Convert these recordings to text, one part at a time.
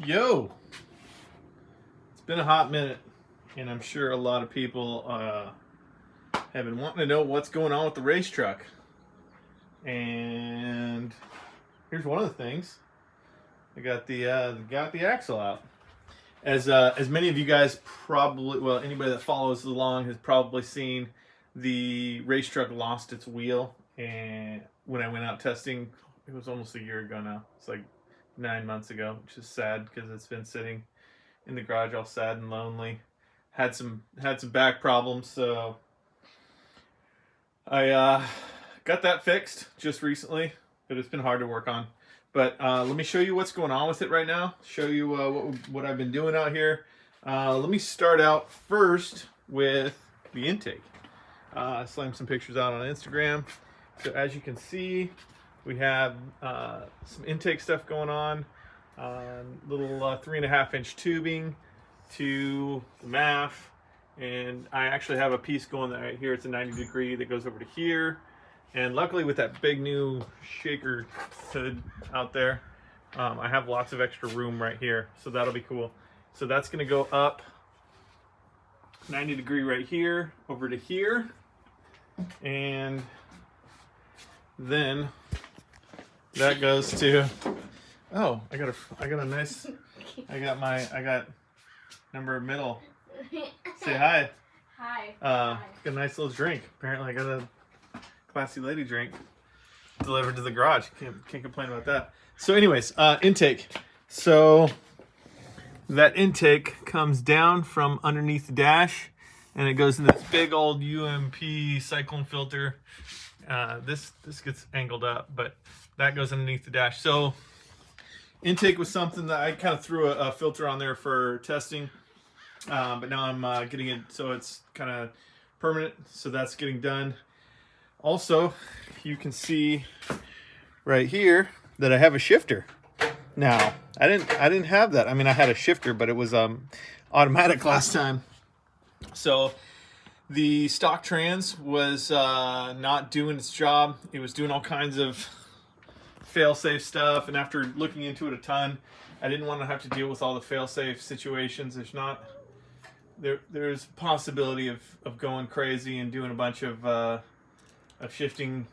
Yo, it's been a hot minute, and I'm sure a lot of people have been wanting to know what's going on with the race truck. And here's one of the things: I got the axle out. As many of you guys probably, well, anybody that follows along has probably seen, the race truck lost its wheel, and when I went out testing, it was almost a year ago now. It's like 9 months ago, which is sad because it's been sitting in the garage all sad and lonely. Had some back problems, so I got that fixed just recently, but it's been hard to work on. But let me show you what's going on with it right now. Show you what I've been doing out here. Let me start out first with the intake. I slammed some pictures out on Instagram. So as you can see, we have some intake stuff going on. Little 3.5-inch tubing to the MAF, and I actually have a piece going right here. It's a 90-degree that goes over to here, and luckily with that big new shaker hood out there, I have lots of extra room right here, so that'll be cool. So that's going to go up 90-degree right here over to here, and then that goes to, oh, I got number middle. Say hi. Hi. Got a nice little drink. Apparently I got a classy lady drink delivered to the garage. Can't complain about that. So anyways, intake. So that intake comes down from underneath the dash, and it goes in this big old UMP cyclone filter. This gets angled up, but that goes underneath the dash. So intake was something that I kind of threw a filter on there for testing, but now I'm getting it so it's kind of permanent. So that's getting done. Also, you can see right here that I have a shifter. Now, I didn't have that. I mean, I had a shifter, but it was automatic last time. So the stock trans was not doing its job. It was doing all kinds of fail-safe stuff, and after looking into it a ton, I didn't want to have to deal with all the fail-safe situations. There's possibility of going crazy and doing a bunch of shifting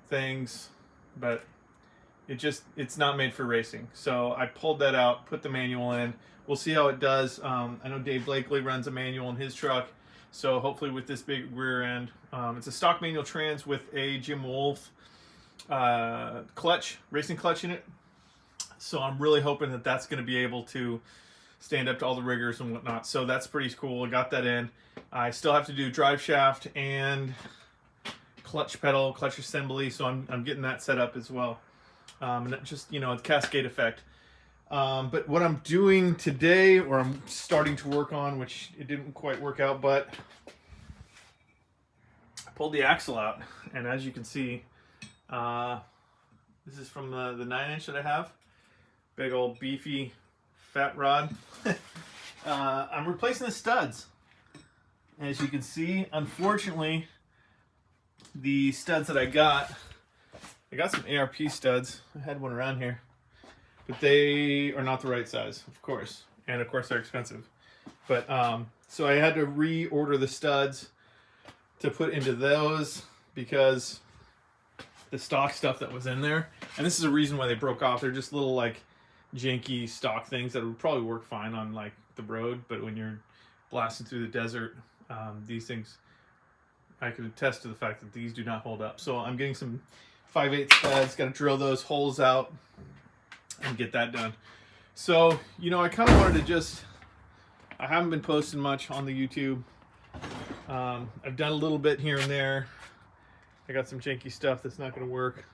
things, but it's not made for racing. So I pulled that out, put the manual in. We'll see how it does. I know Dave Blakely runs a manual in his truck, so hopefully with this big rear end, it's a stock manual trans with a Jim Wolf racing clutch in it. So I'm really hoping that that's going to be able to stand up to all the rigors and whatnot. So that's pretty cool. I got that in. I still have to do drive shaft and clutch pedal, clutch assembly. So I'm getting that set up as well. And that just, a cascade effect. But what I'm doing today, or I'm starting to work on, which it didn't quite work out, but I pulled the axle out, and as you can see, this is from the 9-inch that I have. Big old beefy fat rod. I'm replacing the studs. As you can see, unfortunately, the studs that I got some ARP studs. I had one around here, but they are not the right size, of course. And of course they're expensive. But so I had to reorder the studs to put into those because the stock stuff that was in there, and this is a reason why they broke off. They're just little like janky stock things that would probably work fine on like the road, but when you're blasting through the desert, these things, I could attest to the fact that these do not hold up. So I'm getting some 5/8 studs, got to drill those holes out and get that done. So, I kind of wanted to I haven't been posting much on the YouTube. I've done a little bit here and there. I got some janky stuff that's not going to work.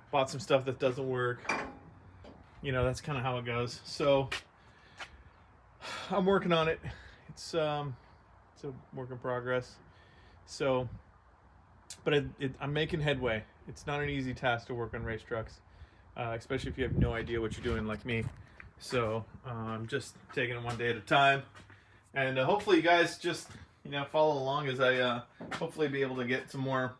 Bought some stuff that doesn't work. That's kind of how it goes. So I'm working on it. It's a work in progress. So, but I'm making headway. It's not an easy task to work on race trucks, especially if you have no idea what you're doing like me. So I'm just taking it one day at a time, and hopefully you guys just follow along as I hopefully be able to get some more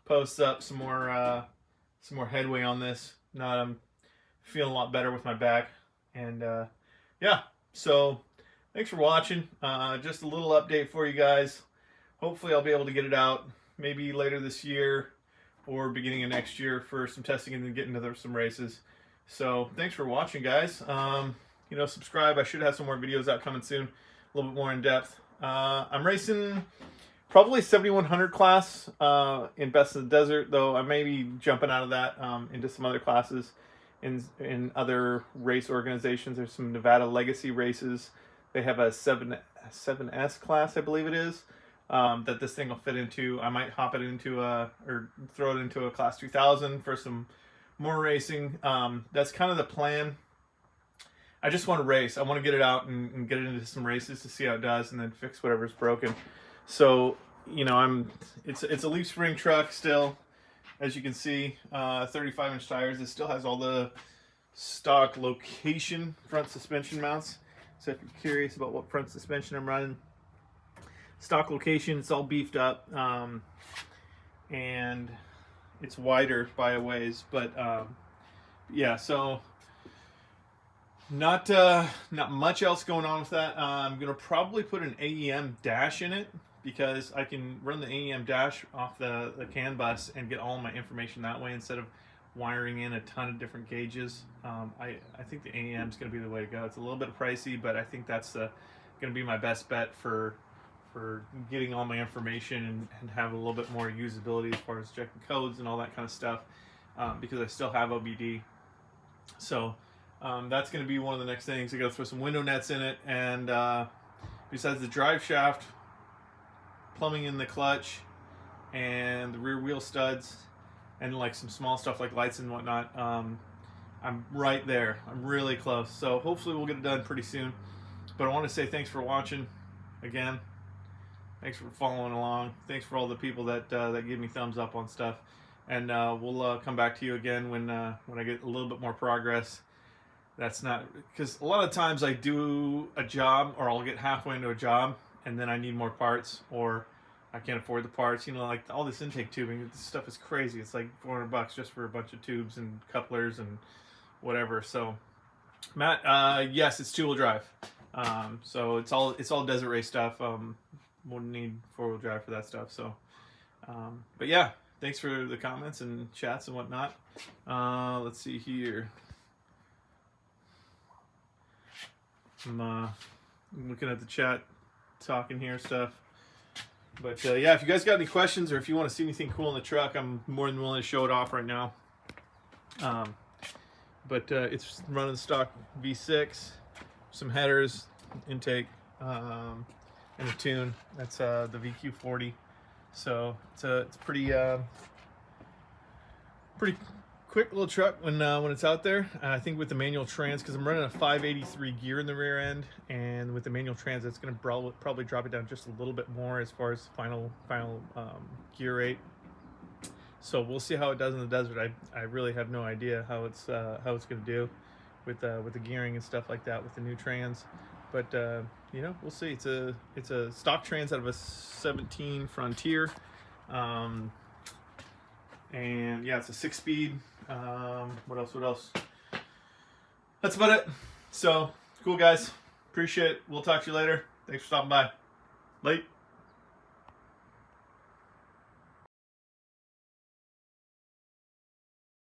posts up, some more headway on this. Now I'm feeling a lot better with my back. And yeah, so thanks for watching. Just a little update for you guys. Hopefully I'll be able to get it out maybe later this year or beginning of next year for some testing and then get into some races. So thanks for watching, guys. You know, subscribe. I should have some more videos out coming soon, a little bit more in depth. I'm racing probably 7100 class in Best of the Desert, though I may be jumping out of that into some other classes in other race organizations. There's some Nevada Legacy races. They have a 7S class, I believe it is, that this thing will fit into. I might hop it into or throw it into a Class 2000 for some more racing. That's kind of the plan. I just want to race. I want to get it out and get it into some races to see how it does, and then fix whatever's broken. So, you know, it's a Leaf Spring truck still, as you can see, 35-inch tires. It still has all the stock location front suspension mounts. So if you're curious about what front suspension I'm running, stock location, it's all beefed up, and it's wider by a ways. But yeah, so not much else going on with that. I'm gonna probably put an AEM dash in it, because I can run the AEM dash off the CAN bus and get all my information that way instead of wiring in a ton of different gauges. I think the AEM is going to be the way to go. It's a little bit pricey, but I think that's going to be my best bet for getting all my information and have a little bit more usability as far as checking codes and all that kind of stuff, because I still have OBD. So that's going to be one of the next things. I got to throw some window nets in it, and besides the drive shaft, plumbing in the clutch, and the rear wheel studs, and like some small stuff like lights and whatnot, I'm right there. I'm really close. So hopefully we'll get it done pretty soon. But I want to say thanks for watching again. Thanks for following along. Thanks for all the people that give me thumbs up on stuff. And we'll come back to you again when I get a little bit more progress. That's not, because a lot of times I do a job, or I'll get halfway into a job and then I need more parts, or I can't afford the parts. You know, like all this intake tubing, this stuff is crazy. It's like $400 just for a bunch of tubes and couplers and whatever. So Matt, yes, it's 2-wheel drive. So it's all desert race stuff. Wouldn't need 4-wheel drive for that stuff. So, but yeah, thanks for the comments and chats and whatnot. Let's see here. I'm looking at the chat, talking here stuff. But yeah, if you guys got any questions, or if you want to see anything cool in the truck, I'm more than willing to show it off right now. But it's running stock V6, some headers, intake, and a tune. That's the VQ40. So it's pretty quick little truck when it's out there. I think with the manual trans, because I'm running a 583 gear in the rear end, and with the manual trans, it's going to probably drop it down just a little bit more as far as final gear rate. So we'll see how it does in the desert. I really have no idea how it's going to do with the gearing and stuff like that with the new trans. But you know, we'll see. It's a stock trans out of a 17 Frontier. And yeah, it's a 6-speed. What else? That's about it. So cool, guys. Appreciate it. We'll talk to you later. Thanks for stopping by. Late.